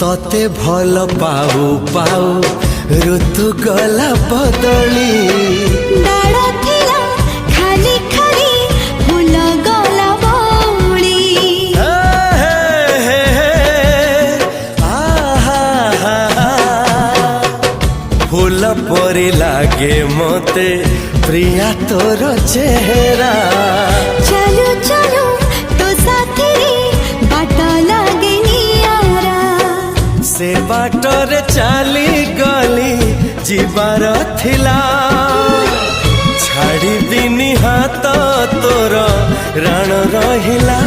तते भल पाऊ पाऊ ऋतु गला बदली डाळ थिला खाली खाली फूल गला बौली फूल परी लागे मते प्रिया तोर चेहरा चलो चलो तो साथी बाट लागे नियारा से बाटरे चली गली जीवार थिला छाड़ी दिनी हाथ तोर राण रहिला।